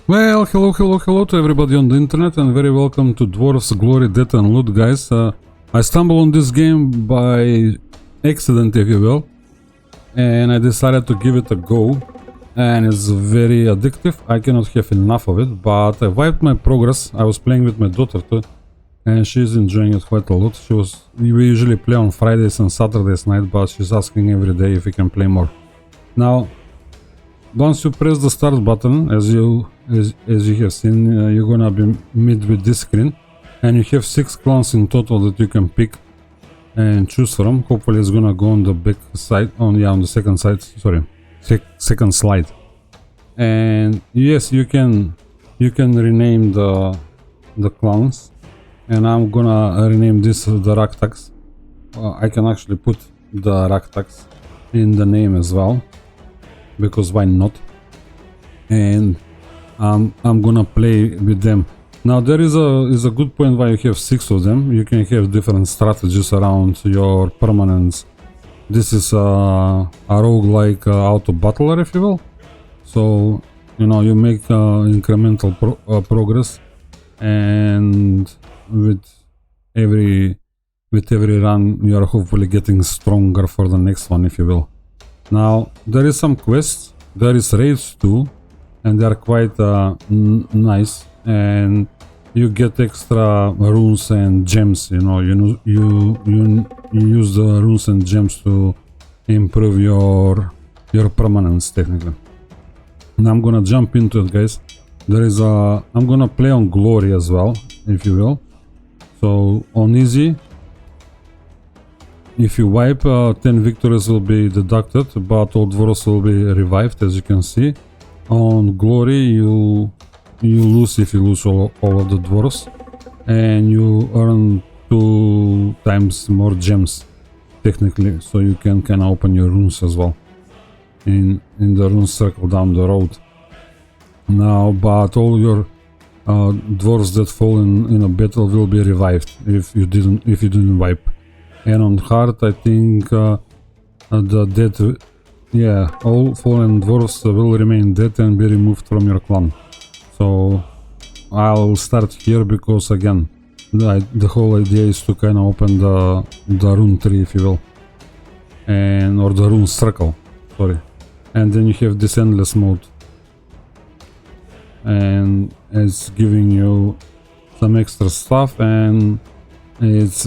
Well, hello to everybody on the internet and very welcome to Dwarves, Glory, Death and Loot, guys. I stumbled on this game by accident, if you will, and I decided to give it a go, and it's very addictive. I cannot have enough of it, but I wiped my progress. I was playing with my daughter too, and she's enjoying it quite a lot. We usually play on Fridays and Saturdays night, but she's asking every day if we can play more. Now, once you press the start button, as you have seen, you're gonna be met with this screen, and you have 6 clans in total that you can pick and choose from. Hopefully it's gonna go on the back side, on the second side, sorry, second slide. And yes, you can rename the clans, and I'm gonna rename this the Raktax. I can actually put the Raktax in the name as well, because why not? And I'm gonna play with them. Now there is a good point why you have 6 of them. You can have different strategies around your permanents. This is a roguelike auto battler, if you will. So you make incremental progress, and with every run you are hopefully getting stronger for the next one, if you will. Now there is some quests, there is raids too, and they are quite nice, and you get extra runes and gems. You use the runes and gems to improve your permanence technically. Now I'm gonna jump into it, guys. I'm gonna play on Glory as well, if you will. So on easy, if you wipe, 10 victories will be deducted, but all dwarves will be revived, as you can see. On Glory, you lose if you lose all of the dwarves, and you earn 2 times more gems, technically, so you can open your runes as well in the Rune Circle down the road. Now, but all your dwarves that fall in a battle will be revived if you didn't wipe. And on hard, I think the dead, all fallen dwarves will remain dead and be removed from your clan. So I'll start here because again, the whole idea is to kind of open the rune tree, if you will, or the Rune Circle, sorry. And then you have this endless mode, and it's giving you some extra stuff, and it's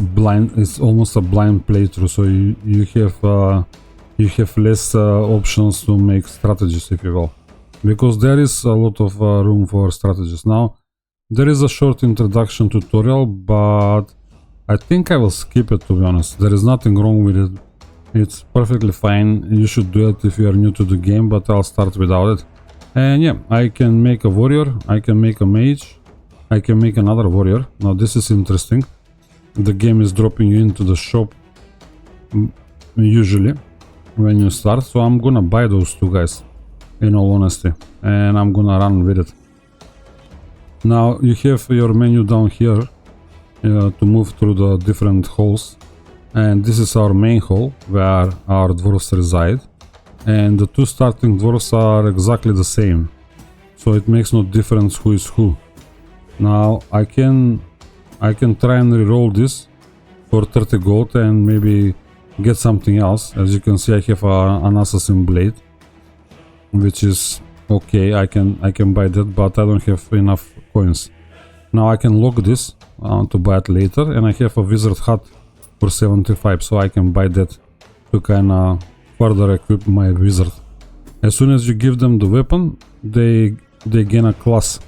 almost a blind playthrough, so you have less options to make strategies, if you will, because there is a lot of room for strategies. Now there is a short introduction tutorial, but I think I will skip it, to be honest. There is nothing wrong with it, it's perfectly fine. You should do it if you are new to the game, but I'll start without it. And yeah, I can make a warrior, I can make a mage, I can make another warrior. Now this is interesting. The game is dropping you into the shop usually when you start, so I'm gonna buy those 2 guys, in all honesty, and I'm gonna run with it. Now you have your menu down here to move through the different halls, and this is our main hall where our dwarves reside, and the 2 starting dwarves are exactly the same, so it makes no difference who is who. Now I can try and reroll this for 30 gold and maybe get something else. As you can see, I have an assassin blade, which is okay. I can buy that, but I don't have enough coins. Now I can lock this to buy it later, and I have a wizard hat for 75, so I can buy that to kind of further equip my wizard. As soon as you give them the weapon, they gain a class.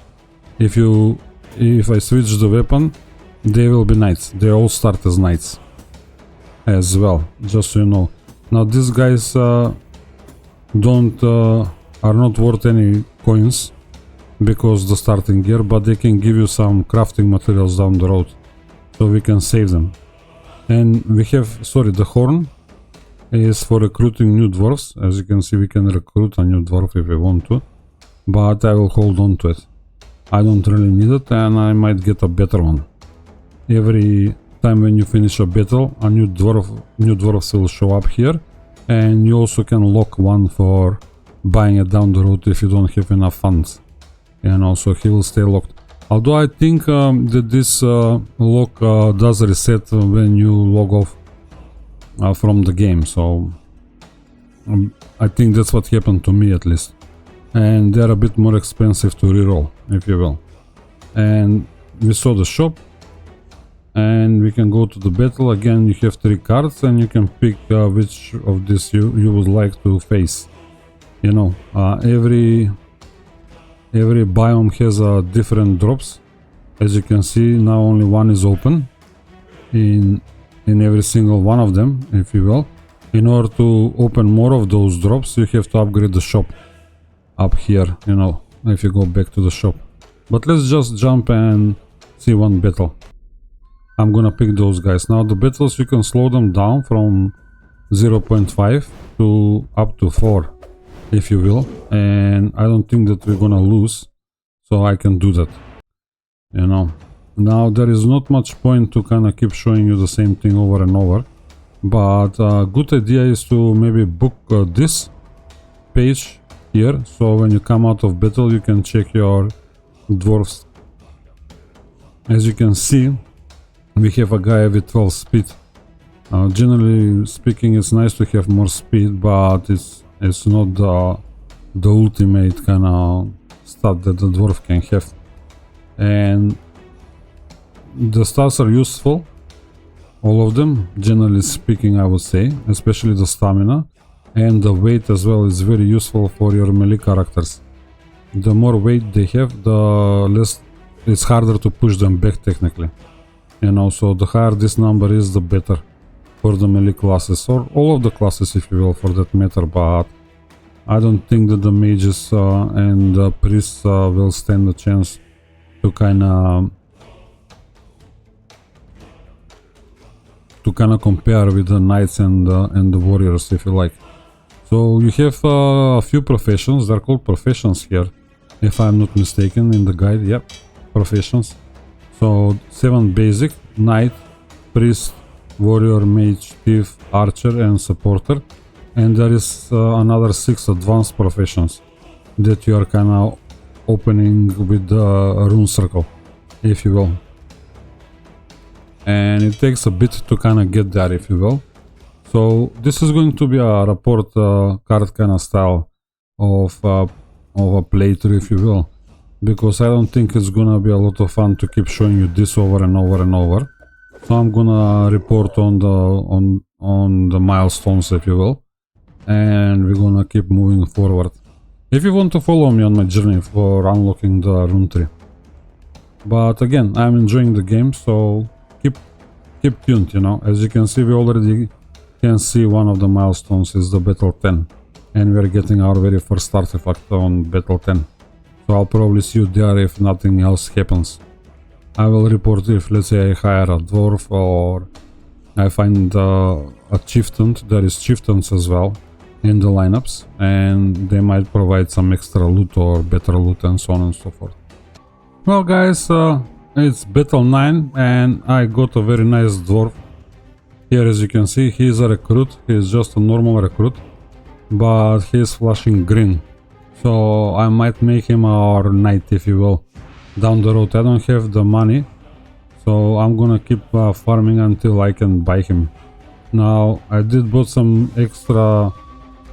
If I switch the weapon, they will be knights. They all start as knights as well, just so you know. Now these guys are not worth any coins because the starting gear, but they can give you some crafting materials down the road, so we can save them. And we have, the horn is for recruiting new dwarves. As you can see, we can recruit a new dwarf if we want to, but I will hold on to it. I don't really need it, and I might get a better one. Every time when you finish a battle, a new dwarfs will show up here, and you also can lock one for buying it down the road if you don't have enough funds. and also he will stay locked. Although I think that this lock does reset when you log off from the game, so I think that's what happened to me at least. And they're a bit more expensive to reroll, if you will. And we saw the shop, and we can go to the battle. Again, you have 3 cards and you can pick which of these you would like to face. You know, every biome has different drops. As you can see, now only one is open in every single one of them, if you will. In order to open more of those drops, you have to upgrade the shop up here, you know, if you go back to the shop. But let's just jump and see one battle. I'm gonna pick those guys. Now the battles, you can slow them down from 0.5 to up to 4, if you will. And I don't think that we're gonna lose, so I can do that, you know. Now there is not much point to kind of keep showing you the same thing over and over. But a good idea is to maybe book this page here, so when you come out of battle you can check your dwarfs. As you can see, we have a guy with 12 speed. Generally speaking, it's nice to have more speed, but it's not the ultimate kind of stat that the dwarf can have. And the stats are useful, all of them, generally speaking, I would say, especially the stamina. And the weight as well is very useful for your melee characters. The more weight they have, the less it's harder to push them back technically. You know, so the higher this number is, the better for the melee classes, or all of the classes if you will, for that matter. But I don't think that the mages and the priests will stand a chance to kind of compare with the knights and the warriors, if you like. So you have a few professions. They're called professions here, if I'm not mistaken, in the guide. Yep, professions. So 7 basic: knight, priest, warrior, mage, thief, archer and supporter. And there is another 6 advanced professions that you are kind of opening with the Rune Circle, if you will. And it takes a bit to kind of get there, if you will. So this is going to be a rapport card kind of style of a playthrough, if you will, because I don't think it's gonna be a lot of fun to keep showing you this over and over and over. So I'm gonna report on the milestones, if you will, and we're gonna keep moving forward. If you want to follow me on my journey for unlocking the rune tree. But again, I'm enjoying the game, so keep tuned, you know. As you can see, we already can see one of the milestones is the battle 10, and we're getting our very first artifact on battle 10. So I'll probably see you there if nothing else happens. I will report if, let's say, I hire a dwarf or I find a chieftain. There is chieftains as well in the lineups, and they might provide some extra loot or better loot and so on and so forth. Well guys, it's battle 9 and I got a very nice dwarf. Here, as you can see, he is a recruit. He is just a normal recruit, but he is flashing green. So I might make him our knight, if you will, down the road. I don't have the money, so I'm gonna keep farming until I can buy him. Now, I did bought some extra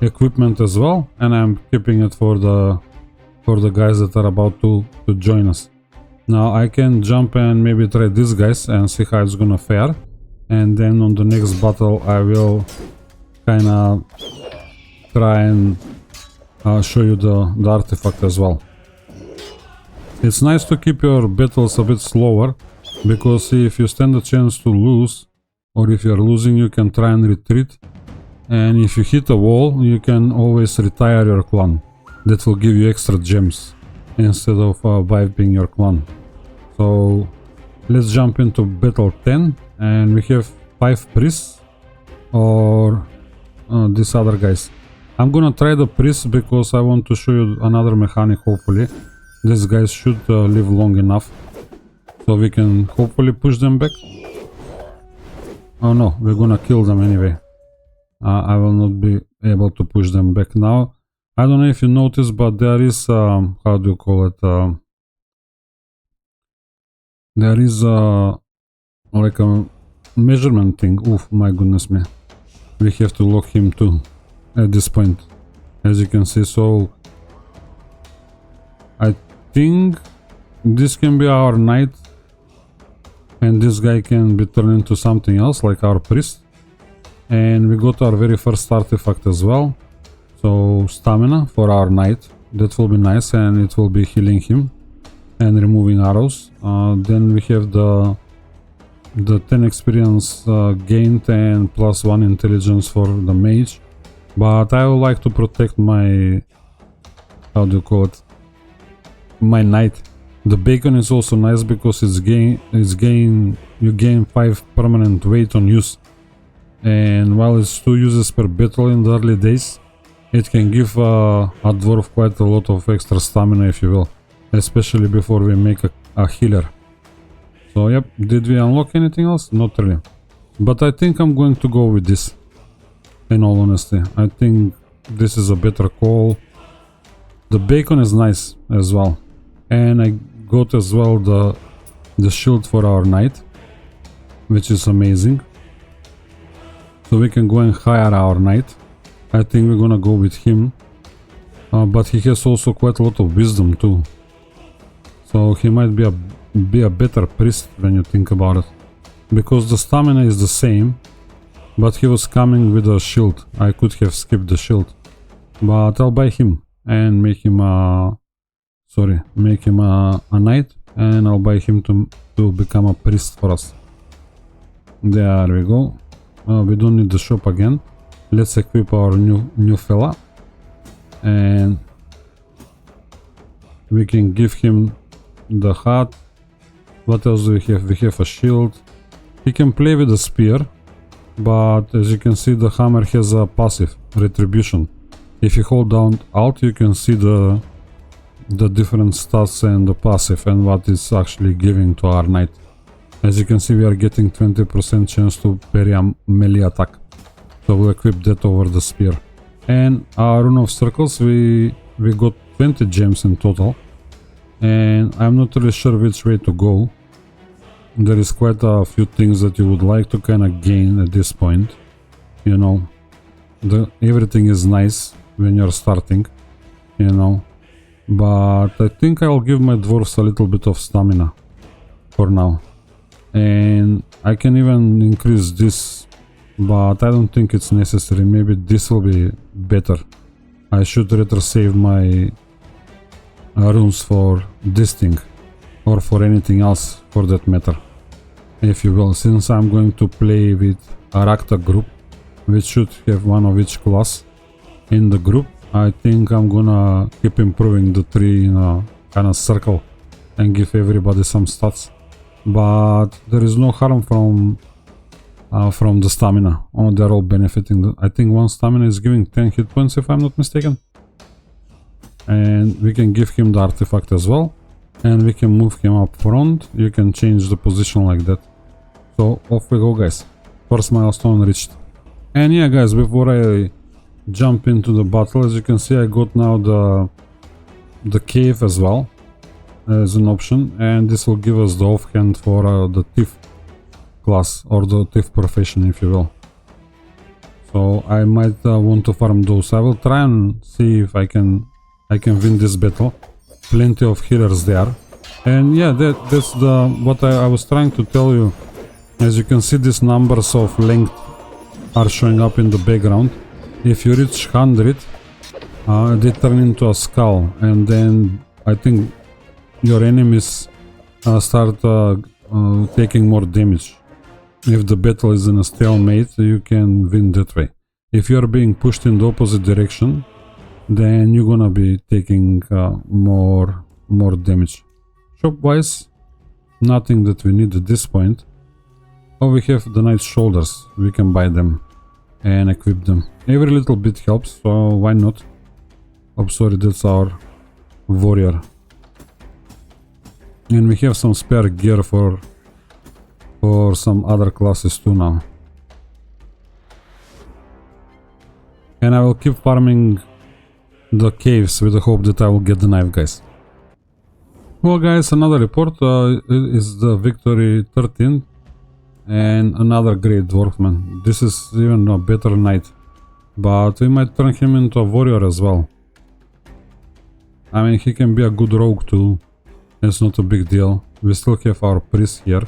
equipment as well, and I'm keeping it for the guys that are about to join us. Now I can jump and maybe try these guys and see how it's gonna fare. And then on the next battle I will kinda try and show you the artifact as well. It's nice to keep your battles a bit slower, because if you stand a chance to lose, or if you're losing, you can try and retreat. And if you hit a wall, you can always retire your clan. That will give you extra gems instead of wiping your clan. So let's jump into battle 10, and we have 5 priests or these other guys. I'm gonna try the priests because I want to show you another mechanic. Hopefully these guys should live long enough so we can hopefully push them back. Oh no, we're gonna kill them anyway. I will not be able to push them back now. I don't know if you noticed, but there is how do you call it? There is like a measurement thing. Oof, my goodness me. We have to lock him too at this point, as you can see. So I think this can be our knight, and this guy can be turned into something else like our priest. And we got our very first artifact as well. So stamina for our knight, that will be nice, and it will be healing him and removing arrows. Then we have the 10 experience gained and +1 intelligence for the mage. But I would like to protect my, how do you call it, my knight. The bacon is also nice because you gain 5 permanent weight on use. And while it's 2 uses per battle in the early days, it can give a dwarf quite a lot of extra stamina, if you will, especially before we make a healer. So yep, did we unlock anything else? Not really. But I think I'm going to go with this, in all honesty. I think this is a better call. The bacon is nice as well. And I got as well the shield for our knight, which is amazing. So we can go and hire our knight. I think we're gonna go with him. But he has also quite a lot of wisdom too. So he might be a better priest when you think about it. Because the stamina is the same, but he was coming with a shield. I could have skipped the shield. But I'll buy him and make him a knight, and I'll buy him to become a priest for us. There we go. We don't need the shop again. Let's equip our new fella, and we can give him the hat. What else do we have? We have a shield. He can play with the spear, but as you can see, the hammer has a passive retribution. If you hold down Alt, you can see the different stats and the passive and what it's actually giving to our knight. As you can see, we are getting 20% chance to parry a melee attack. So we'll equip that over the spear. And our Rune of Circles, we got 20 gems in total. And I'm not really sure which way to go. There is quite a few things that you would like to kind of gain at this point. You know, everything is nice when you're starting, you know. But I think I'll give my dwarves a little bit of stamina for now. And I can even increase this, but I don't think it's necessary. Maybe this will be better. I should rather save my runes for this thing, or for anything else for that matter, if you will, since I'm going to play with a Rakta group, which should have one of each class in the group. I think I'm gonna keep improving the tree in a kind of circle and give everybody some stats. But there is no harm from the stamina. Oh, they're all benefiting. I think one stamina is giving 10 hit points, if I'm not mistaken. And we can give him the artifact as well. And we can move him up front. You can change the position like that. So off we go, guys. First milestone reached. And yeah, guys, before I jump into the battle, as you can see, I got now the cave as well as an option, and this will give us the offhand for the thief class, or the thief profession, if you will. So I might want to farm those. I will try and see if I can win this battle. Plenty of healers there, and yeah, that's what I was trying to tell you. As you can see, these numbers of length are showing up in the background. If you reach 100, they turn into a skull, and then I think your enemies start taking more damage. If the battle is in a stalemate, you can win that way. If you are being pushed in the opposite direction, then you're gonna be taking more damage. Shop-wise, nothing that we need at this point. Oh, we have the knight's shoulders. We can buy them and equip them. Every little bit helps, so why not? Oh, sorry, that's our warrior. And we have some spare gear for some other classes too now. And I will keep farming the caves with the hope that I will get the knife, guys. Well, guys, another report is the victory 13 and another great dwarfman. This is even a better knight, but we might turn him into a warrior as well. I mean, he can be a good rogue too. It's not a big deal. We still have our priest here,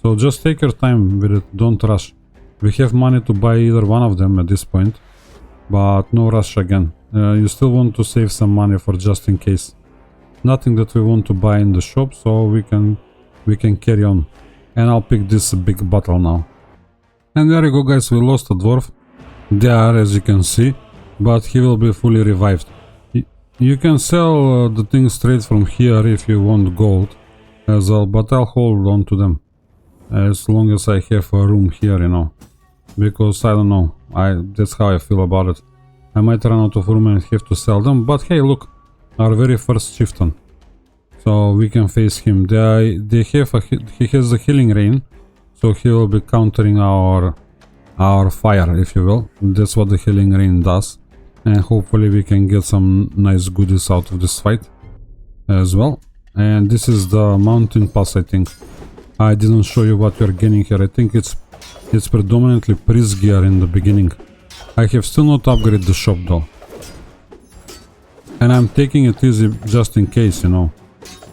so just take your time with it, don't rush. We have money to buy either one of them at this point, but no rush again. You still want to save some money for just in case. Nothing that we want to buy in the shop, so we can carry on. And I'll pick this big bottle now. And there you go, guys, we lost a dwarf there, as you can see, but he will be fully revived. You can sell the things straight from here if you want gold as well, but I'll hold on to them as long as I have a room here, you know, because I don't know, that's how I feel about it. I might run out of room and have to sell them, but hey, look, our very first chieftain, so we can face him. He has a healing rain, so he will be countering our fire, if you will. That's what the healing rain does, and hopefully we can get some nice goodies out of this fight as well. And this is the mountain pass, I think. I didn't show you what we are getting here. I think it's predominantly priest gear in the beginning. I have still not upgraded the shop though, and I'm taking it easy just in case, you know.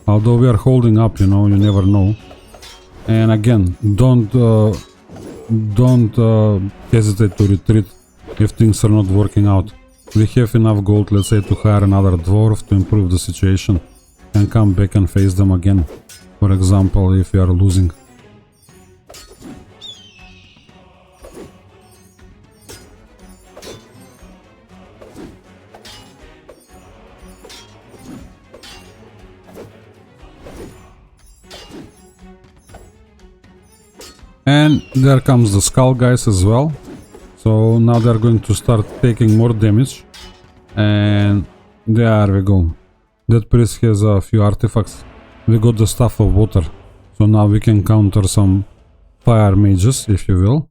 Although we are holding up, you know, you never know. And again, don't hesitate to retreat if things are not working out. We have enough gold, let's say, to hire another dwarf to improve the situation and come back and face them again, for example, if we are losing. And there comes the skull guys as well. So now they're going to start taking more damage. And there we go. That priest has a few artifacts. We got the staff of water. So now we can counter some fire mages, if you will,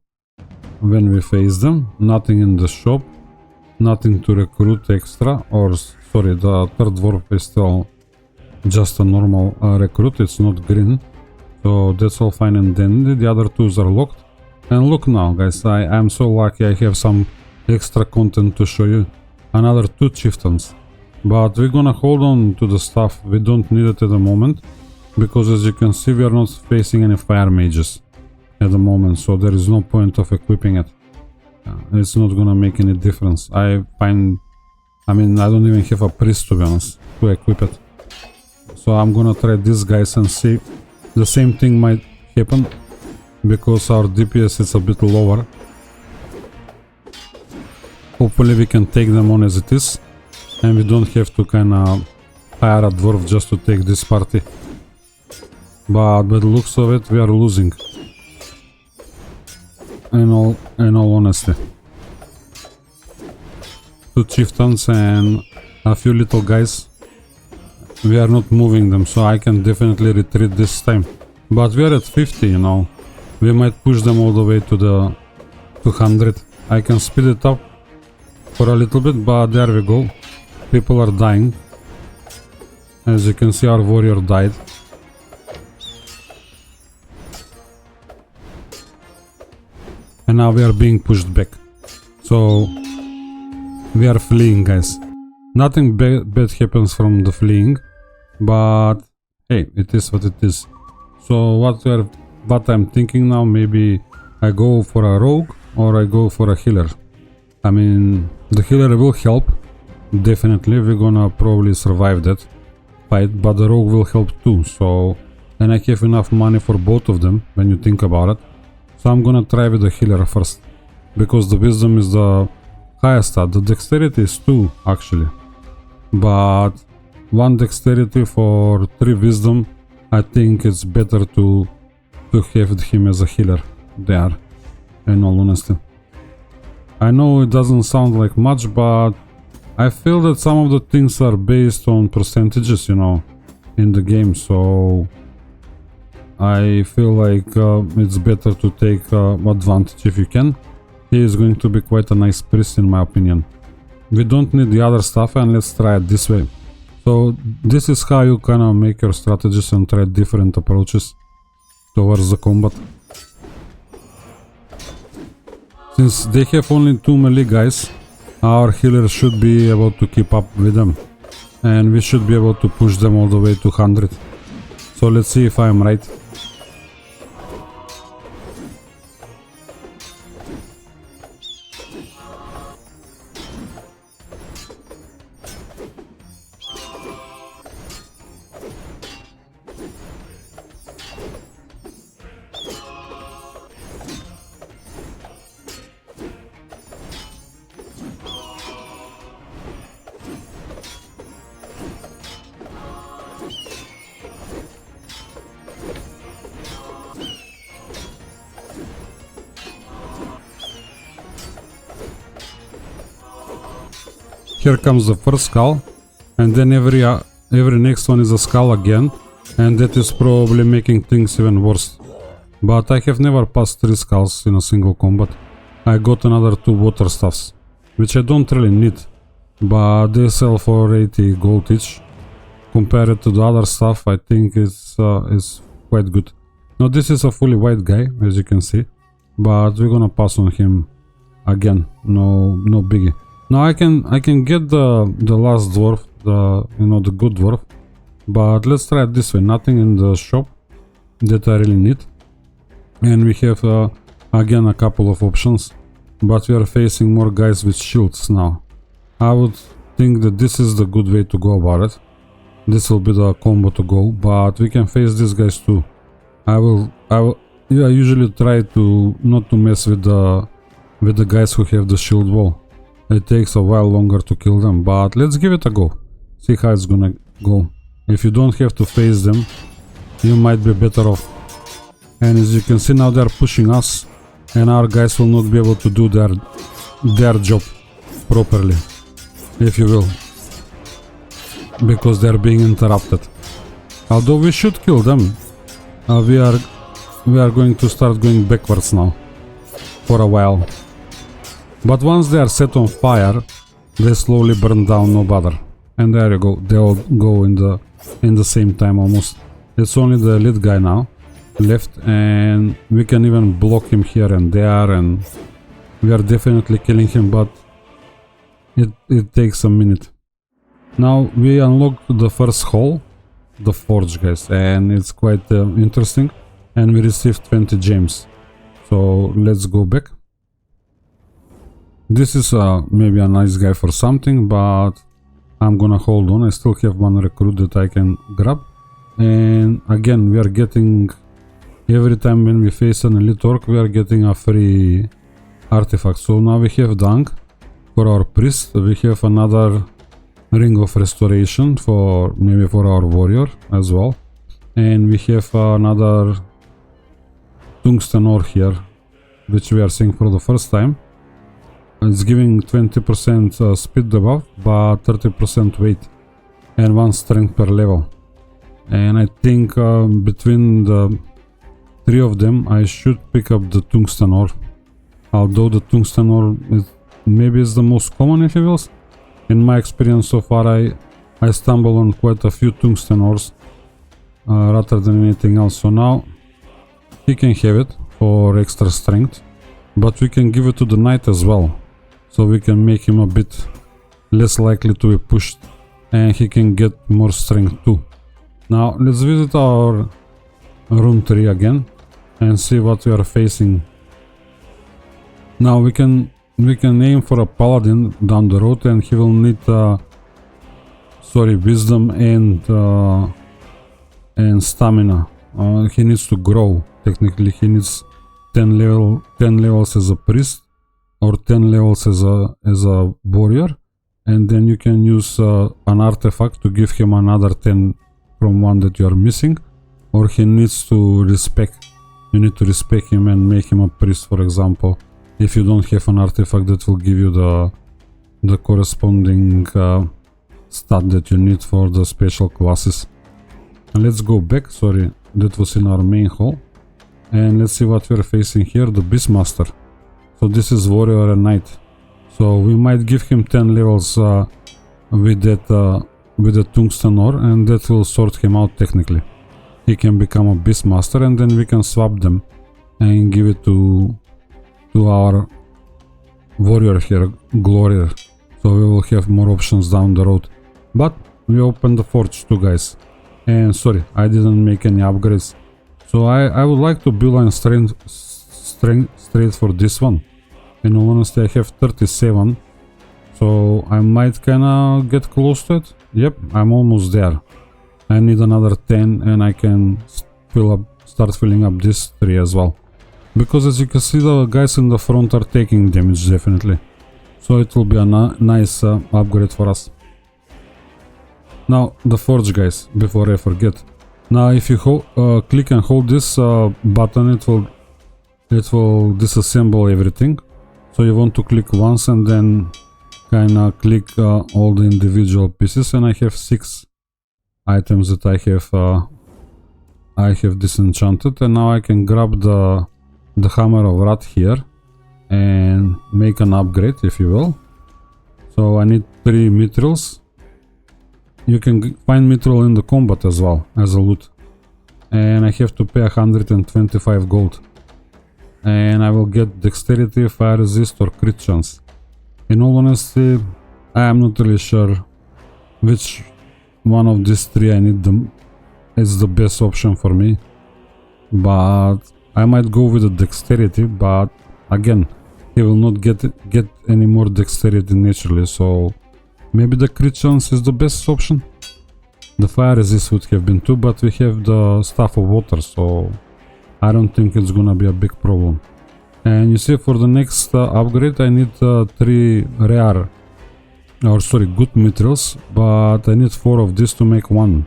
when we face them. Nothing in the shop. Nothing to recruit extra. Or, sorry, the third dwarf is still just a normal recruit. It's not green. So that's all fine and dandy. The other twos are locked. And look now, guys, I'm so lucky I have some extra content to show you. Another 2 chieftains. But we're gonna hold on to the stuff. We don't need it at the moment, because as you can see, we are not facing any fire mages at the moment, so there is no point of equipping it. It's not gonna make any difference. I mean, I don't even have a priest, to be honest, to equip it. So I'm gonna try these guys and see. The same thing might happen, because our DPS is a bit lower. Hopefully we can take them on as it is, and we don't have to kinda hire a dwarf just to take this party. But by the looks of it, we are losing. In all honesty. 2 chieftains and a few little guys. We are not moving them, so I can definitely retreat this time. But we are at 50, you know. We might push them all the way to the 200. I can speed it up for a little bit, but there we go. People are dying. As you can see, our warrior died. And now we are being pushed back. So we are fleeing, guys. Nothing bad happens from the fleeing. But hey, it is what it is. So what I'm thinking now, maybe I go for a rogue or I go for a healer. I mean, the healer will help. Definitely, we're gonna probably survive that fight, but the rogue will help too. So, and I have enough money for both of them when you think about it. So I'm gonna try with the healer first, because the wisdom is the highest stat. The dexterity is 2 actually, but 1 dexterity for 3 wisdom. I think it's better to have him as a healer there, in all honesty. I know it doesn't sound like much, but I feel that some of the things are based on percentages, you know, in the game, so I feel like it's better to take advantage if you can. He is going to be quite a nice priest in my opinion. we don't need the other stuff, and let's try it this way. So this is how you kind of make your strategies and try different approaches towards the combat. Since they have only 2 melee guys, our healers should be able to keep up with them, and we should be able to push them all the way to 100. So let's see if I am right. Here comes the first skull, and then every next one is a skull again, and that is probably making things even worse. But I have never passed 3 skulls in a single combat. I got another 2 water stuffs, which I don't really need, but they sell for 80 gold each. Compared to the other stuff, I think it's quite good. Now this is a fully white guy, as you can see, but we're gonna pass on him again. No biggie. Now I can get the last dwarf, the good dwarf, but let's try it this way. Nothing in the shop that I really need, and we have again a couple of options, but we are facing more guys with shields now. I would think that this is the good way to go about it. This will be the combo to go, but we can face these guys too. I usually try to not to mess with the guys who have the shield wall. It takes a while longer to kill them, but let's give it a go. See how it's gonna go. If you don't have to face them, you might be better off. And as you can see now, they're pushing us, and our guys will not be able to do their job properly, if you will, because they're being interrupted. Although we should kill them, we are going to start going backwards now for a while. But once they are set on fire, they slowly burn down, no bother. And there you go, they all go in the same time almost. It's only the lead guy now left, and we can even block him here and there, and we are definitely killing him, but it takes a minute. Now we unlocked the first hole, the forge, guys, and it's quite interesting, and we received 20 gems. So let's go back. This is maybe a nice guy for something, but I'm gonna hold on. I still have one recruit that I can grab. And again, we are getting, every time when we face an elite orc, we are getting a free artifact. So now we have Dung for our priest. We have another ring of restoration for maybe for our warrior as well. And we have another tungsten ore here, which we are seeing for the first time. It's giving 20% speed debuff, but 30% weight and 1 strength per level. And I think between the 3 of them, I should pick up the tungsten ore. Although the tungsten ore maybe is the most common, if you will. In my experience so far, I stumble on quite a few tungsten ores rather than anything else. So now he can have it for extra strength, but we can give it to the knight as well. So we can make him a bit less likely to be pushed, and he can get more strength too. Now let's visit our rune tree again and see what we are facing. Now we can aim for a paladin down the road, and he will need wisdom and stamina. He needs to grow. Technically he needs 10 levels as a priest, or 10 levels as a warrior, and then you can use an artifact to give him another 10 from one that you are missing, or he needs to respect. You need to respect him and make him a priest, for example, if you don't have an artifact that will give you the corresponding stat that you need for the special classes. And let's go back. Sorry, that was in our main hall, and let's see what we're facing here. The Beastmaster. So this is warrior and knight. So we might give him 10 levels with the tungsten ore, and that will sort him out technically. He can become a beastmaster, and then we can swap them and give it to our warrior here, Glory. So we will have more options down the road. But we opened the forge too, guys. And sorry, I didn't make any upgrades. So I would like to beeline straight for this one. In all honesty, I have 37. So I might kinda get close to it. Yep, I'm almost there. I need another 10 and I can start filling up this 3 as well. Because as you can see, the guys in the front are taking damage definitely. So it will be a nice upgrade for us. Now the forge, guys, before I forget. Now if you click and hold this button, it will disassemble everything. So you want to click once and then kinda click all the individual pieces, and I have 6 items that I have disenchanted, and now I can grab the hammer of wrath here and make an upgrade, if you will. So I need 3 mithrils. You can find mithril in the combat as well as a loot, and I have to pay 125 gold, and I will get dexterity, fire resist or crit chance. In all honesty, I am not really sure which one of these 3 I need is the best option for me, but I might go with the dexterity. But again, he will not get any more dexterity naturally, so maybe the crit chance is the best option. The fire resist would have been too, but we have the staff of water, so I don't think it's gonna be a big problem. And you see, for the next upgrade I need 3 rare, or sorry, good mithrils, but I need 4 of this to make 1.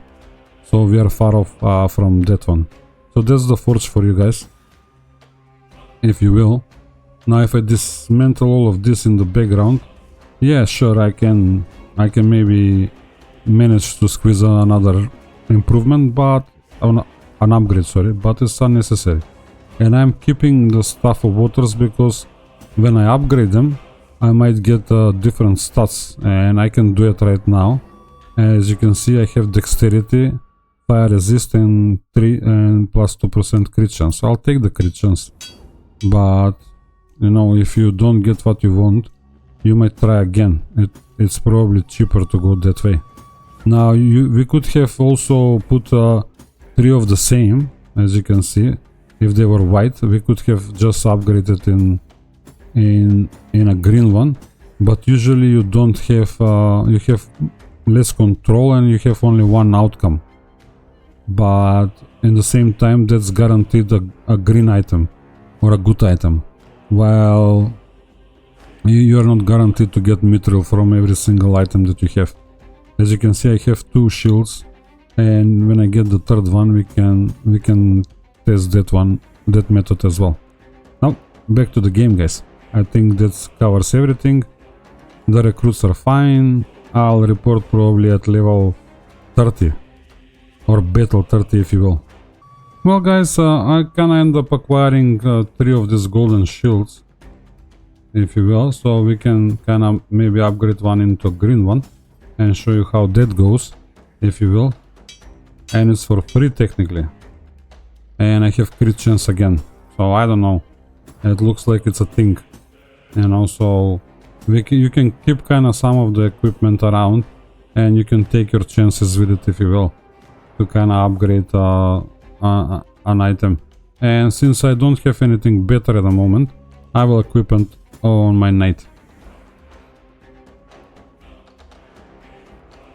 So we are far off from that one. So that's the forge for you guys, if you will. Now if I dismantle all of this in the background, yeah, sure, I can maybe manage to squeeze another improvement, but an upgrade, sorry, but it's unnecessary. And I'm keeping the staff of waters because when I upgrade them, I might get different stats, and I can do it right now. As you can see, I have dexterity, fire resist, and 3 and plus 2% crit chance. So I'll take the crit chance, but you know, if you don't get what you want, you might try again. It's probably cheaper to go that way. Now we could have also put 3 of the same, as you can see. If they were white, we could have just upgraded in a green one, but usually you don't have you have less control and you have only one outcome. But in the same time, that's guaranteed a green item or a good item, while you are not guaranteed to get mithril from every single item that you have. As you can see, I have 2 shields, and when I get the 3rd one, we can test that method as well. Now back to the game, guys. I think that covers everything. The recruits are fine. I'll report probably at level 30 or battle 30, if you will. Well, guys, I kinda end up acquiring 3 of these golden shields, if you will, so we can kinda maybe upgrade one into a green one and show you how that goes, if you will. And it's for free technically, and I have crit chance again, so I don't know, it looks like it's a thing. And also you can keep kinda some of the equipment around, and you can take your chances with it, if you will, to kinda upgrade an item. And since I don't have anything better at the moment, I will equip it on my knight.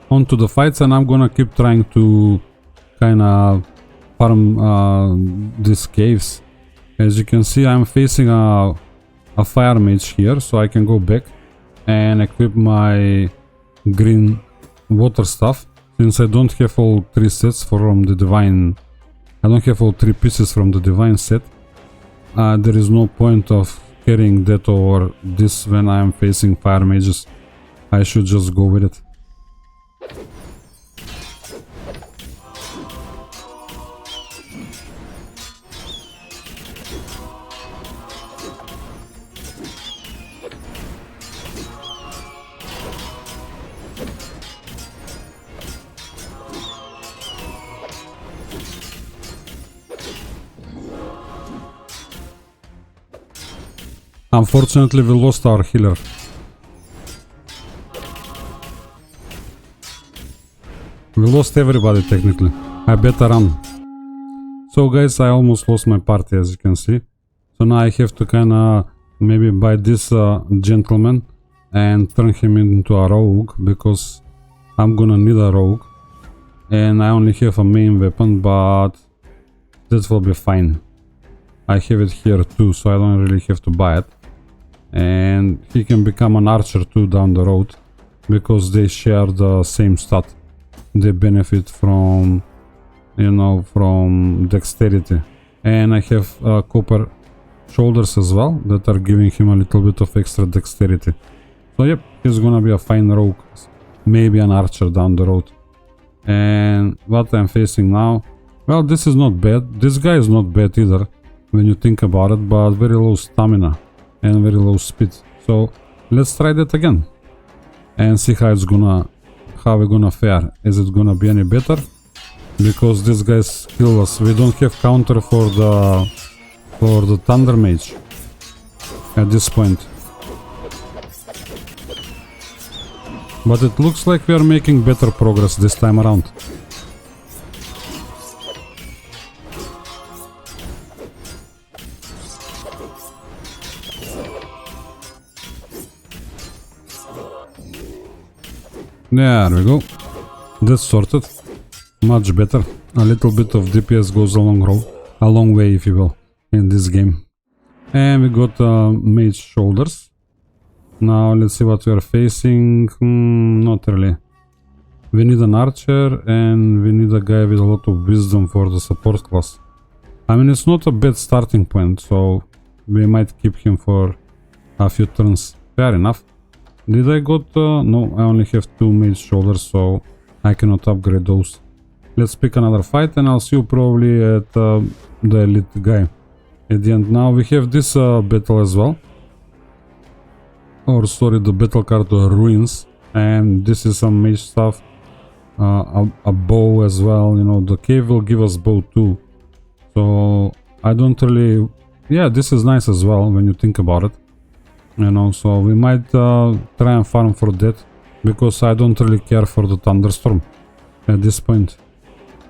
On to the fights, and I'm gonna keep trying to kinda farm these caves. As you can see, I'm facing a fire mage here, so I can go back and equip my green water stuff. Since I don't have all 3 sets from the divine, I don't have all 3 pieces from the divine set, there is no point of carrying that over this when I am facing fire mages. I should just go with it. Unfortunately, we lost our healer. We lost everybody technically. I better run. So guys, I almost lost my party, as you can see. So now I have to kinda maybe buy this gentleman and turn him into a rogue, because I'm gonna need a rogue. And I only have a main weapon, but that will be fine. I have it here too, so I don't really have to buy it. And he can become an archer too down the road, because they share the same stat. They benefit from, you know, from dexterity. And I have copper shoulders as well, that are giving him a little bit of extra dexterity. So yep, he's gonna be a fine rogue, maybe an archer down the road. And what I'm facing now, well, this is not bad. This guy is not bad either, when you think about it, but very low stamina and very low speed. So let's try that again and see how we're gonna fare. Is it gonna be any better? Because these guys kill us. We don't have counter for the Thunder Mage at this point. But it looks like we are making better progress this time around. There we go. That's sorted. Much better. A little bit of DPS goes a long way, if you will, in this game. And we got mage shoulders. Now let's see what we are facing. Not really. We need an archer and we need a guy with a lot of wisdom for the support class. I mean, it's not a bad starting point, so we might keep him for a few turns. Fair enough. Did I got... no, I only have 2 mage shoulders, so I cannot upgrade those. Let's pick another fight and I'll see you probably at the elite guy at the end. Now we have this battle as well. Or sorry, the battle card Ruins. And this is some mage stuff. A bow as well, you know, the cave will give us bow too. So I don't really... yeah, this is nice as well when you think about it. You know, so we might try and farm for that, because I don't really care for the thunderstorm at this point.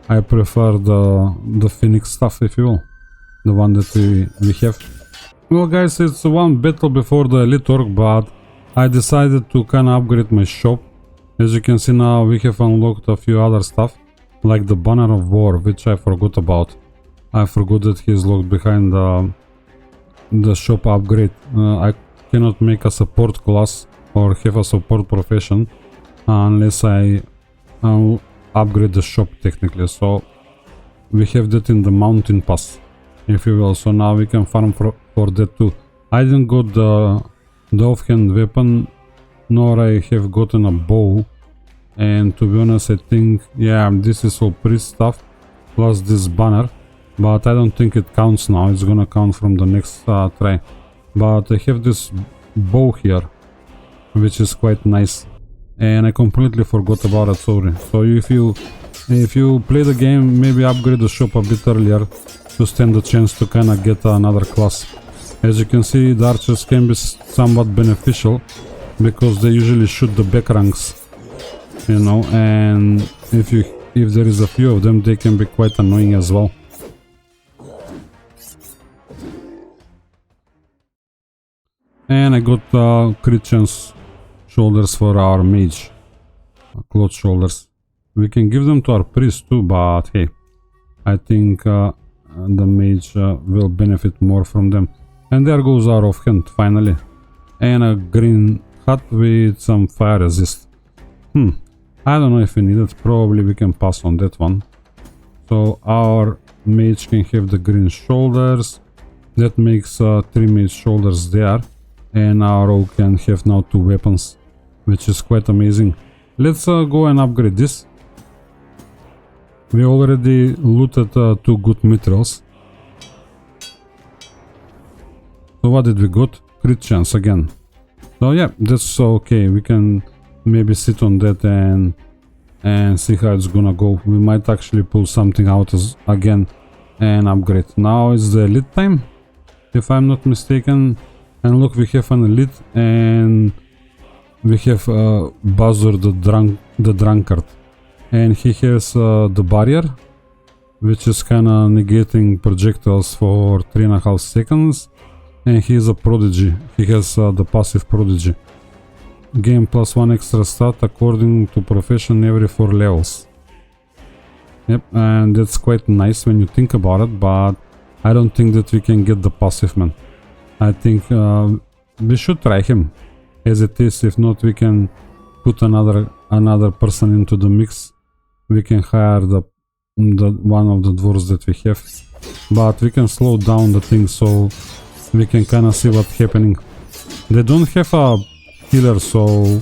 I prefer the phoenix stuff, if you will, the one that we have. Well guys, it's one battle before the elite orc, but I decided to kinda upgrade my shop. As you can see now, we have unlocked a few other stuff, like the banner of war, which I forgot about. I forgot that he's locked behind the shop upgrade. I cannot make a support class or have a support profession unless I upgrade the shop technically. So we have that in the mountain pass, if you will. So now we can farm for that too. I didn't got the offhand weapon, nor I have gotten a bow. And to be honest, I think, yeah, this is all priest stuff plus this banner, but I don't think it counts now. It's gonna count from the next try. But I have this bow here, which is quite nice, and I completely forgot about it, sorry. So if you play the game, maybe upgrade the shop a bit earlier to stand a chance to kinda get another class. As you can see, the archers can be somewhat beneficial, because they usually shoot the back ranks, you know, and if there is a few of them, they can be quite annoying as well. And I got crit chance shoulders for our mage, cloth shoulders. We can give them to our priest too, but hey, I think the mage will benefit more from them. And there goes our offhand finally, and a green hat with some fire resist. I don't know if we need it. Probably we can pass on that one. So our mage can have the green shoulders. That makes 3 mage shoulders there. And our rogue can have now 2 weapons, which is quite amazing. Let's go and upgrade this. We already looted 2 good mithrils. So what did we got? Crit chance again. So yeah, that's okay. We can maybe sit on that and see how it's gonna go. We might actually pull something out again and upgrade. Now it's the elite time, if I'm not mistaken. And look, we have an elite and we have Bazur the drunkard. And he has the barrier, which is kinda negating projectiles for 3.5 seconds. And he is a prodigy. He has the passive prodigy. Gain +1 extra stat according to profession every 4 levels. Yep, and that's quite nice when you think about it, but I don't think that we can get the passive, man. I think we should try him as it is. If not, we can put another person into the mix. We can hire the one of the dwarves that we have, but we can slow down the thing so we can kind of see what's happening. They don't have a healer, so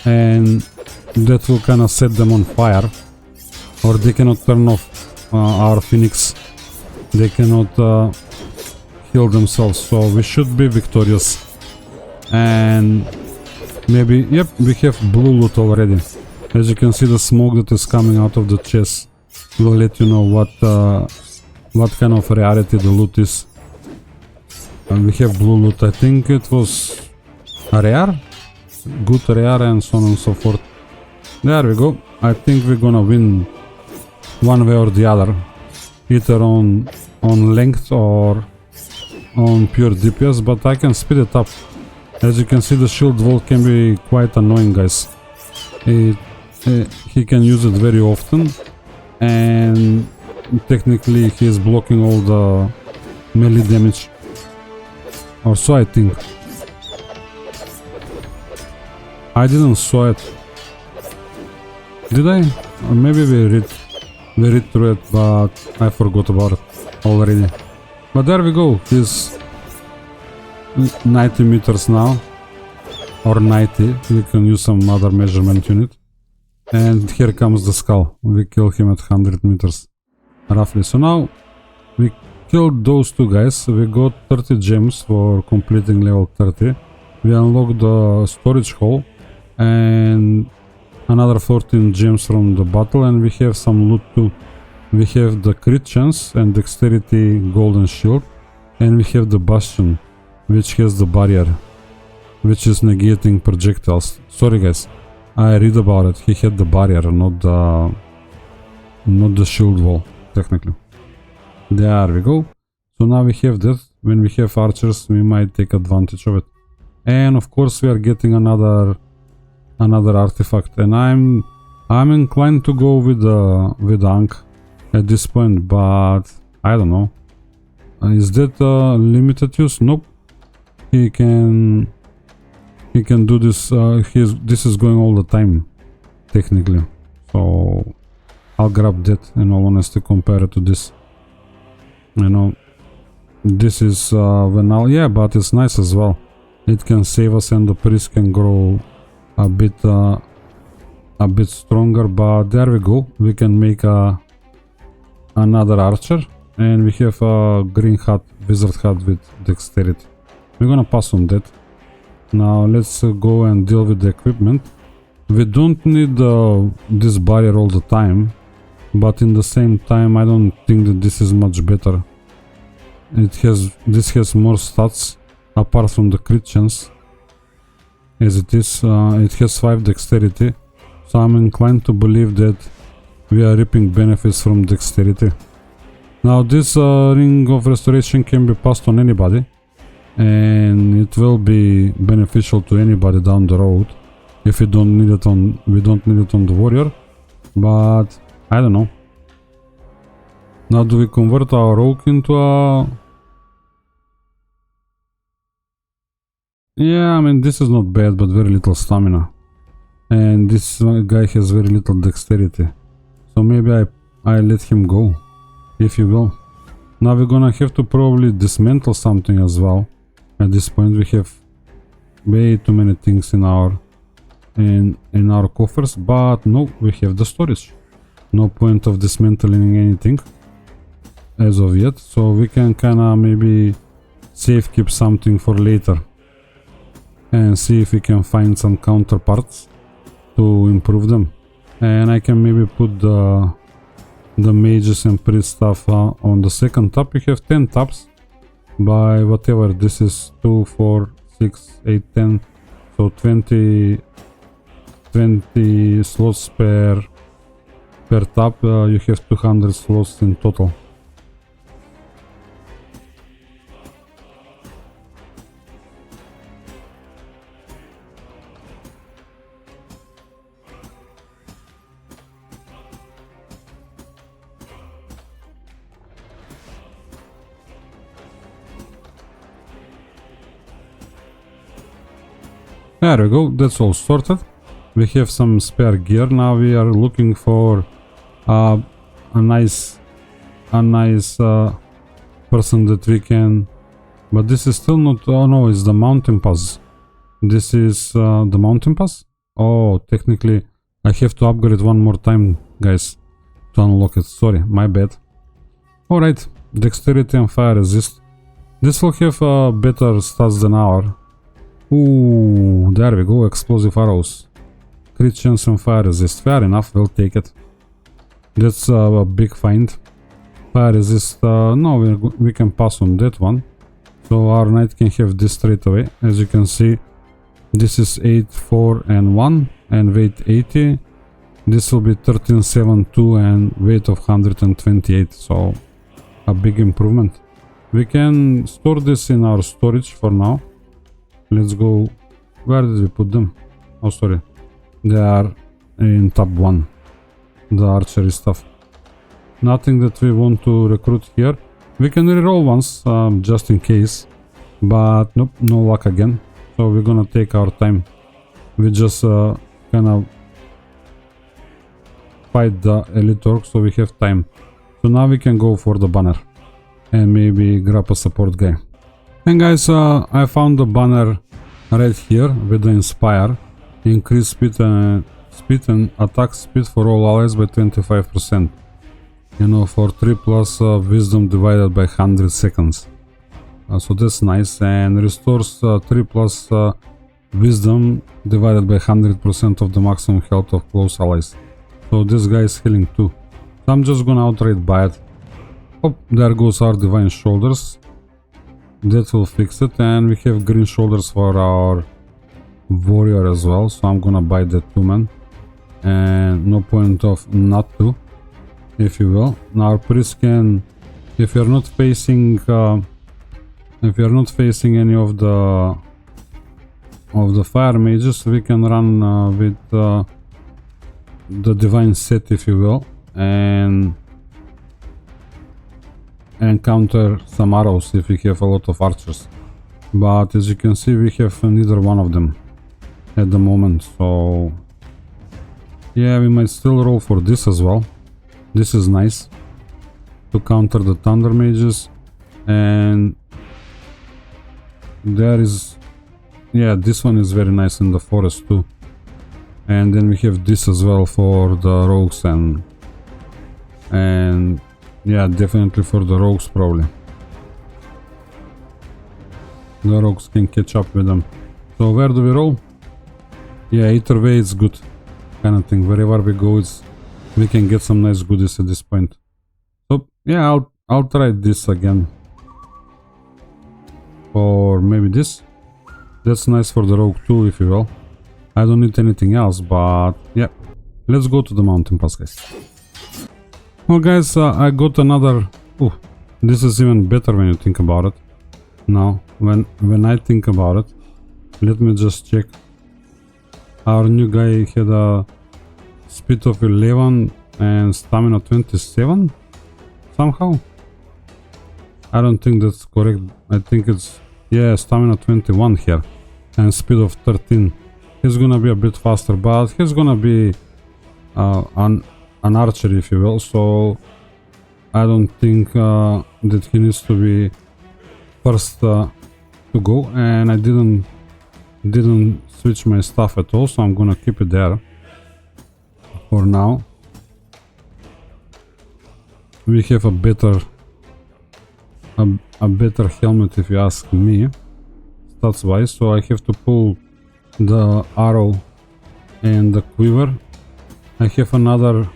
and that will kind of set them on fire, or they cannot turn off our phoenix. They cannot heal themselves, so we should be victorious. And maybe, yep, we have blue loot already. As you can see, the smoke that is coming out of the chest will let you know what kind of rarity the loot is. And we have blue loot. I think it was a rare, good rare, and so on and so forth. There we go. I think we're gonna win one way or the other, either on length or on pure DPS, but I can speed it up. As you can see, the shield wall can be quite annoying, guys. He can use it very often, and technically he is blocking all the melee damage, or so I think. I didn't saw it, did I? Or maybe we read through it, but I forgot about it already. But there we go, he's 90 meters now, or 90, we can use some other measurement unit. And here comes the skull, we kill him at 100 meters, roughly. So now, we killed those two guys, we got 30 gems for completing level 30. We unlocked the storage hall, and another 14 gems from the battle, and we have some loot too. We have the crit chance and dexterity golden shield, and we have the bastion, which has the barrier, which is negating projectiles. Sorry guys, I read about it. He had the barrier, not the shield wall, technically. There we go. So now we have that. When we have archers, we might take advantage of it. And of course we are getting another artifact, and I'm inclined to go with the Ankh at this point, but I don't know. Is that limited use? Nope. He can do this. This is going all the time, technically. So I'll grab that, in all honesty, compare it to this. You know, this is vanilla, yeah, but it's nice as well. It can save us, and the priest can grow a bit stronger. But there we go. We can make another archer, and we have a green hat, wizard hat with dexterity. We're gonna pass on that. Now let's go and deal with the equipment. We don't need this barrier all the time, but in the same time I don't think that this is much better. This has more stats apart from the crit chance. As it is, it has 5 dexterity, so I'm inclined to believe that we are reaping benefits from dexterity. Now this ring of restoration can be passed on anybody, and it will be beneficial to anybody down the road. If we don't need it on the warrior, but I don't know. Now do we convert our rogue into a... Yeah, I mean, this is not bad, but very little stamina. And this guy has very little dexterity. So maybe I let him go, if you will. Now we're gonna have to probably dismantle something as well. At this point we have way too many things in our coffers, but no, we have the storage. No point of dismantling anything as of yet, so we can kinda maybe safe keep something for later and see if we can find some counterparts to improve them. And I can maybe put the mages and priest stuff on the second tab. We have 10 tabs, by whatever. This is 2, 4, 6, 8, 10. So 20 slots per tab. You have 200 slots in total. There we go, that's all sorted. We have some spare gear. Now we are looking for a nice person that we can, but this is still not, oh no, it's the mountain pass. This is the mountain pass? Oh, technically I have to upgrade one more time, guys, to unlock it. Sorry, my bad. Alright, dexterity and fire resist. This will have better stats than our. Ooh, there we go, explosive arrows. Crit chance and fire resist. Fair enough, we'll take it. That's a big find. Fire resist, no, we can pass on that one. So our knight can have this straight away. As you can see, this is 8, 4 and 1 and weight 80. This will be 13, 7, 2 and weight of 128. So a big improvement. We can store this in our storage for now. Let's go. Where did we put them? Oh, sorry. They are in tab 1. The archery stuff. Nothing that we want to recruit here. We can reroll once, just in case. But nope, no luck again. So we're gonna take our time. We just kind of fight the elite orc, so we have time. So now we can go for the banner. And maybe grab a support guy. And guys, I found the banner right here with the inspire. Increase speed and attack speed for all allies by 25%. You know, for 3 plus wisdom divided by 100 seconds. So that's nice, and restores 3 plus wisdom divided by 100% of the maximum health of close allies. So this guy is healing too. So I'm just gonna outright buy it. Oh, there goes our divine shoulders. That will fix it, and we have green shoulders for our warrior as well, so I'm gonna buy that too, man. And no point of not to, if you will. Now our priest can, if you're not facing any of the fire mages, we can run with the divine set, if you will, and counter some arrows if we have a lot of archers. But as you can see, we have neither one of them at the moment, so yeah, we might still roll for this as well. This is nice to counter the thunder mages. And there is, yeah, this one is very nice in the forest too. And then we have this as well for the rogues, and yeah, definitely for the rogues probably. The rogues can catch up with them. So where do we roll? Yeah, either way it's good kind of thing. Wherever we go, we can get some nice goodies at this point. So yeah, I'll try this again. Or maybe this. That's nice for the rogue too, if you will. I don't need anything else, but yeah. Let's go to the mountain pass, guys. Well guys, I got another... Oh, this is even better when you think about it. Now, when I think about it, let me just check. Our new guy had a speed of 11 and stamina 27 somehow. I don't think that's correct. I think it's, yeah, stamina 21 here and speed of 13. He's gonna be a bit faster, but he's gonna be an archer, if you will, so I don't think that he needs to be first to go. And I didn't switch my stuff at all, so I'm gonna keep it there for now. We have a better helmet, if you ask me, stats wise. So I have to pull the arrow and the quiver. I have another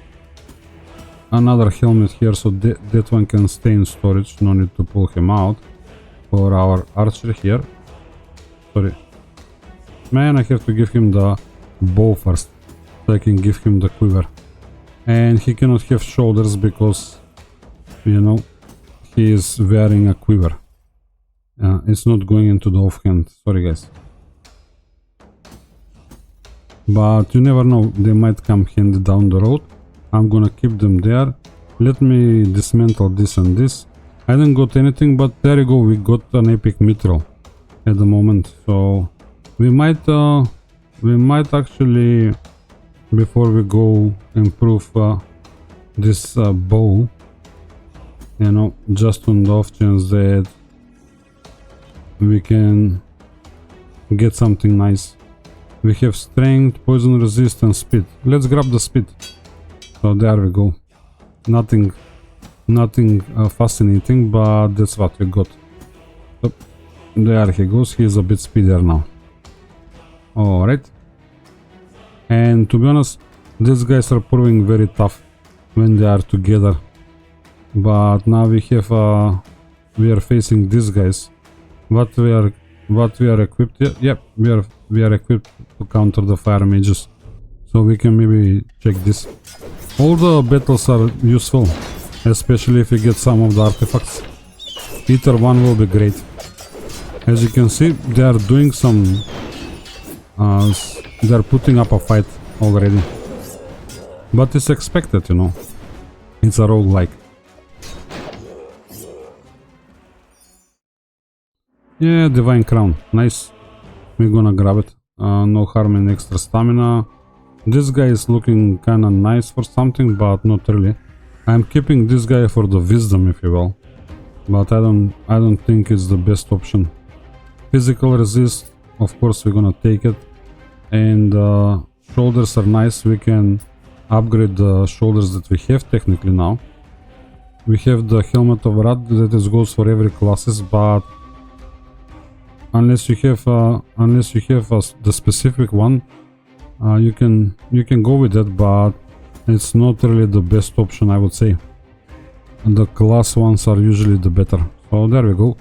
helmet here, so that one can stay in storage, no need to pull him out. for our archer here. Sorry. Man, I have to give him the bow first, so I can give him the quiver. And he cannot have shoulders because, you know, he is wearing a quiver. It's not going into the offhand. Sorry guys. But you never know, they might come handy down the road. I'm gonna keep them there. Let me dismantle this and this. I didn't got anything, but there you go, we got an epic mithril at the moment. So we might actually, before we go, improve this bow, you know, just on the off chance that we can get something nice. We have strength, poison resistance, speed. Let's grab the speed. So there we go. Nothing fascinating, but that's what we got. So there he goes. He's a bit speedier now. Alright. And to be honest, these guys are proving very tough when they are together. But now we have we are facing these guys. What we are equipped. Yep, we are equipped to counter the fire mages. So we can maybe check this. All the battles are useful, especially if you get some of the artifacts. Either one will be great. As you can see, they are doing some they are putting up a fight already. But it's expected, you know. It's a roguelike. Yeah, Divine Crown. Nice. We're gonna grab it. No harm in extra stamina. This guy is looking kinda nice for something, but not really. I'm keeping this guy for the wisdom, if you will. But I don't think it's the best option. Physical resist, of course we're gonna take it. And shoulders are nice. We can upgrade the shoulders that we have technically now. We have the helmet of Rat that goes for every classes, but unless you have the specific one, you can go with that, but it's not really the best option, I would say. And the class ones are usually the better. So there we go.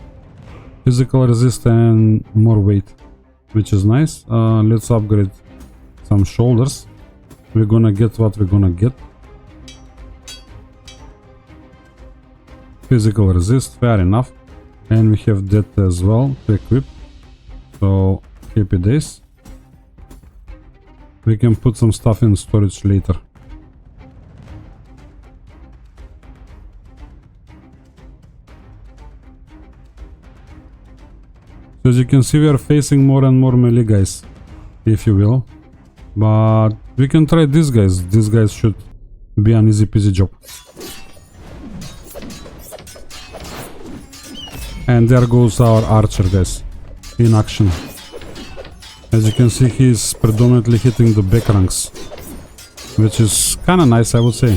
Physical resist and more weight, which is nice. Let's upgrade some shoulders. We're gonna get what we're gonna get. Physical resist, fair enough. And we have that as well to equip. So happy days. We can put some stuff in storage later. So as you can see, we are facing more and more melee guys, if you will. But we can try these guys. These guys should be an easy peasy job. And there goes our archer, guys, in action. As you can see, he's predominantly hitting the back ranks, which is kinda nice, I would say.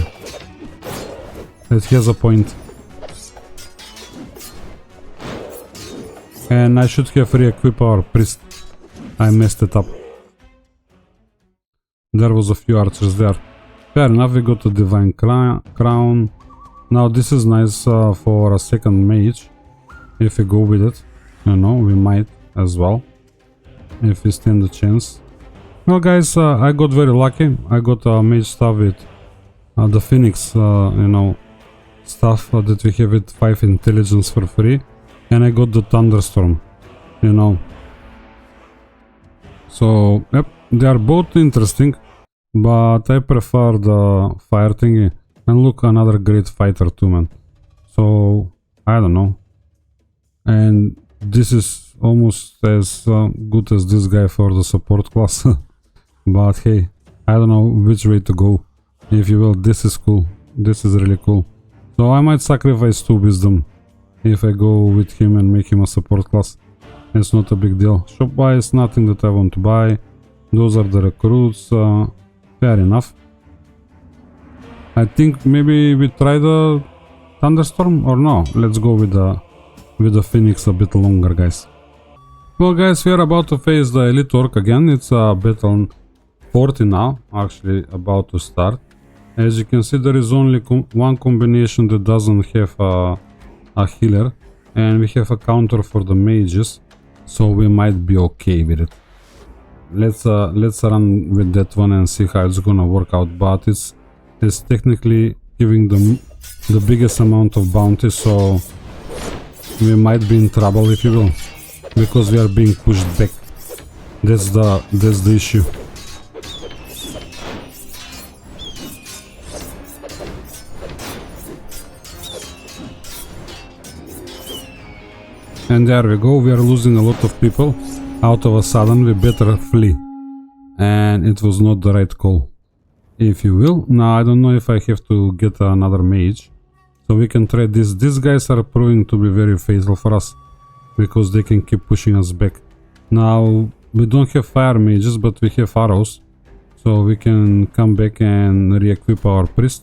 It has a point. And I should have re-equipped our priest. I messed it up. There was a few archers there. Fair enough, we got a divine crown. Now this is nice for a second mage. If we go with it, you know, we might as well, if we stand a chance. Well guys, I got very lucky. I got a mage stuff with the phoenix, you know, stuff that we have with 5 intelligence for free. And I got the thunderstorm, you know. So, yep, they are both interesting, but I prefer the fire thingy. And look, another great fighter too, man. So, I don't know. And this is almost as good as this guy for the support class. But hey, I don't know which way to go. If you will, this is cool. This is really cool. So I might sacrifice 2 wisdom if I go with him and make him a support class. It's not a big deal. Shop buy is nothing that I want to buy. Those are the recruits. Fair enough. I think maybe we try the thunderstorm or no. Let's go with the phoenix a bit longer, guys. Well guys, we are about to face the elite orc again. It's a battle 40 now, actually about to start. As you can see, there is only one combination that doesn't have a healer, and we have a counter for the mages, so we might be okay with it. Let's run with that one and see how it's gonna work out, but it's technically giving them the biggest amount of bounty, so we might be in trouble, if you will, because we are being pushed back. That's the issue. And there we go, we are losing a lot of people. Out of a sudden, we better flee. And it was not the right call, if you will. Now, I don't know if I have to get another mage. So we can try this. These guys are proving to be very faithful for us, because they can keep pushing us back. Now, we don't have fire mages, but we have arrows. So we can come back and re-equip our priest,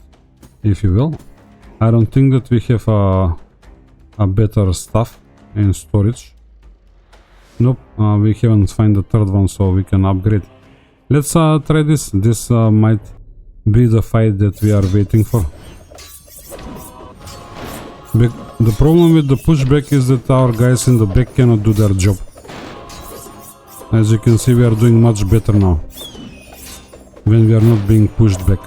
if you will. I don't think that we have a better stuff in storage. Nope, we haven't found the third one, so we can upgrade. Let's try this. This might be the fight that we are waiting for. The problem with the pushback is that our guys in the back cannot do their job. As you can see, we are doing much better now when we are not being pushed back.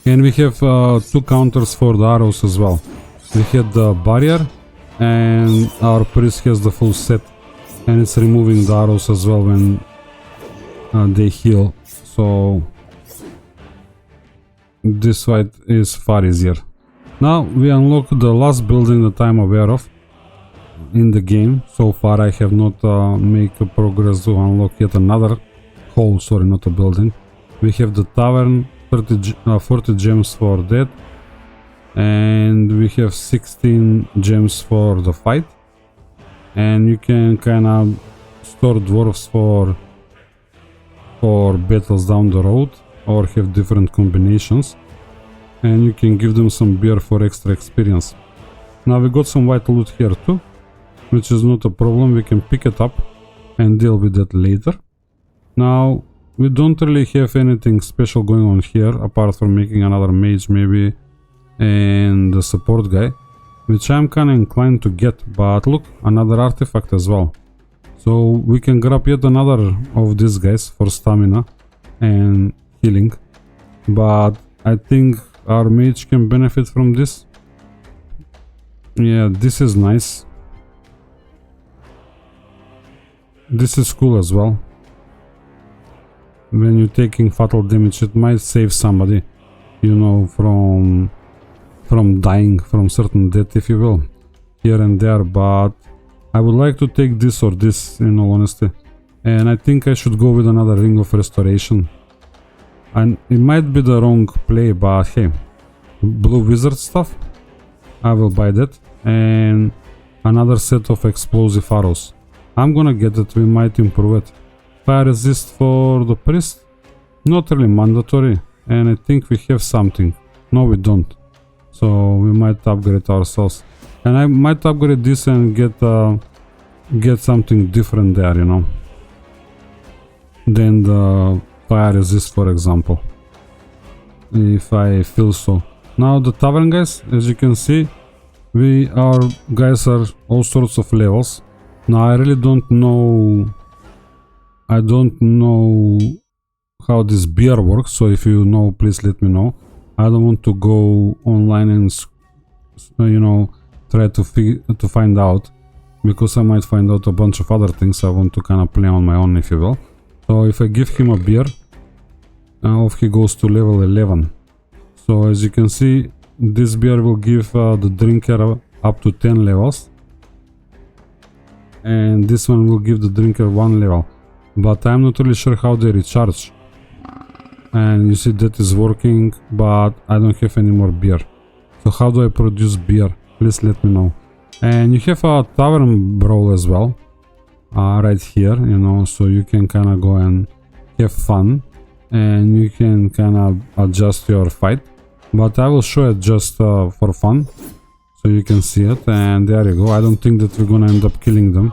And we have two counters for the arrows as well. We had the barrier, and our priest has the full set, and it's removing the arrows as well when they heal. So this fight is far easier. Now we unlock the last building that I'm aware of in the game. So far I have not made progress to unlock yet another hole, sorry, not a building. We have the tavern, 40 gems for that, and we have 16 gems for the fight, and you can kind of store dwarves for battles down the road, or have different combinations, and you can give them some beer for extra experience. Now we got some white loot here too, which is not a problem. We can pick it up and deal with that later. Now we don't really have anything special going on here, apart from making another mage maybe, and the support guy, which I'm kinda inclined to get. But look, another artifact as well. So we can grab yet another of these guys for stamina and healing. But I think our mage can benefit from this. Yeah, this is nice. This is cool as well. When you're taking fatal damage, it might save somebody, you know, from dying from certain death, if you will, here and there. But I would like to take this or this, in all honesty, and I think I should go with another ring of restoration. And it might be the wrong play, but hey, blue wizard stuff, I will buy that, and another set of explosive arrows. I'm gonna get it, we might improve it. Fire resist for the priest, not really mandatory, and I think we have something. No, we don't, so we might upgrade ourselves, and I might upgrade this and get something different there, you know, than the fire resist, for example, if I feel so. Now the tavern guys, as you can see, our guys are all sorts of levels. Now I really don't know how this beer works, so if you know, please let me know. I don't want to go online and, you know, try to find out, because I might find out a bunch of other things. I want to kind of play on my own, if you will. So if I give him a beer, off he goes to level 11. So as you can see, this beer will give the drinker up to 10 levels, and this one will give the drinker 1 level. But I'm not really sure how they recharge. And you see that is working, but I don't have any more beer. So how do I produce beer? Please let me know. And you have a tavern brawl as well, right here, you know, so you can kind of go and have fun, and you can kind of adjust your fight. but I will show it just for fun, so you can see it. And there you go. I don't think that we're gonna end up killing them.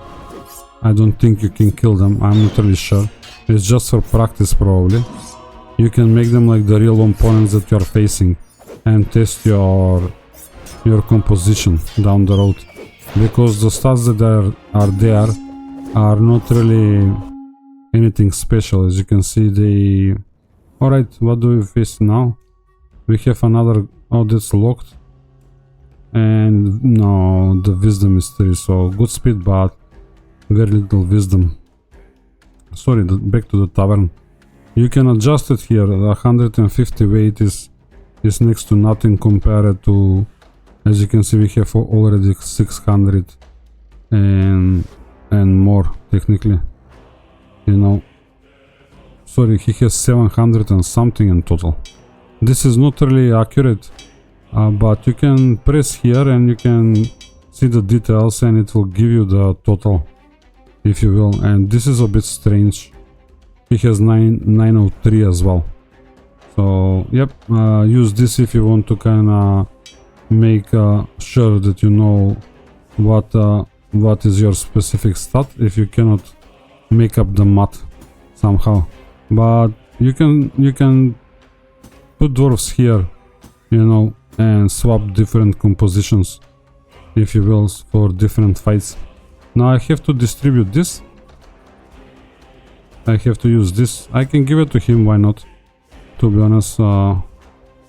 I don't think you can kill them. I'm not really sure. It's just for practice probably. You can make them like the real opponents that you're facing and test your composition down the road, because the stats that are there are not really anything special. As you can see, they... Alright, what do we face now? We have another... Oh, that's locked. And no, the wisdom is 3, so good speed but very little wisdom. Sorry, back to the tavern. You can adjust it here. 150 weight is next to nothing compared to... As you can see, we have already 600 and more technically. You know, sorry, he has 700 and something in total. This is not really accurate, but you can press here and you can see the details and it will give you the total, if you will. And this is a bit strange. He has 903 as well. So yep, use this if you want to kinda make sure that you know what is your specific stat, if you cannot make up the math somehow. But you can put dwarves here, you know, and swap different compositions, if you will, for different fights. Now I have to distribute this. I have to use this. I can give it to him, why not? To be honest,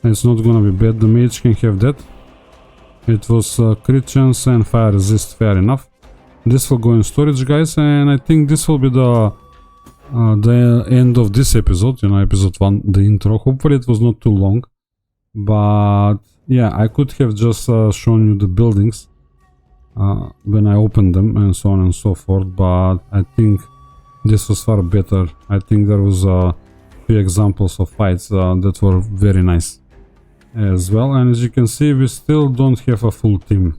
it's not gonna be bad. The mage can have that. It was crit chance and fire resist, fair enough. This will go in storage, guys, and I think this will be the end of this episode, you know, episode 1, the intro. Hopefully it was not too long, but yeah, I could have just shown you the buildings when I opened them and so on and so forth, but I think this was far better. I think there was a few examples of fights that were very nice as well. And as you can see, we still don't have a full team,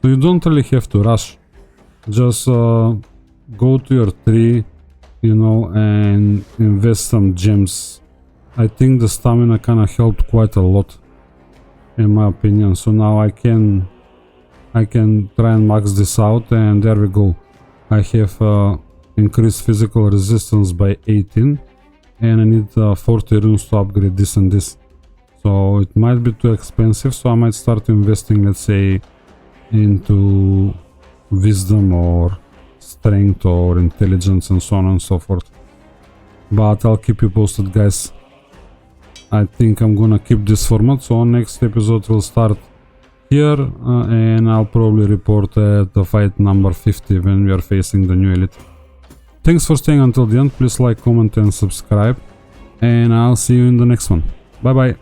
so you don't really have to rush. Just go to your tree, you know, and invest some gems. I think the stamina kinda helped quite a lot, in my opinion. So now I can try and max this out, and there we go. I have increased physical resistance by 18, and I need 40 runes to upgrade this and this. So it might be too expensive, so I might start investing, let's say, into wisdom or strength or intelligence and so on and so forth. But I'll keep you posted, guys. I think I'm gonna keep this format, so next episode will start here, and I'll probably report at the fight number 50 when we are facing the new elite. Thanks for staying until the end. Please like, comment and subscribe, and I'll see you in the next one. Bye bye.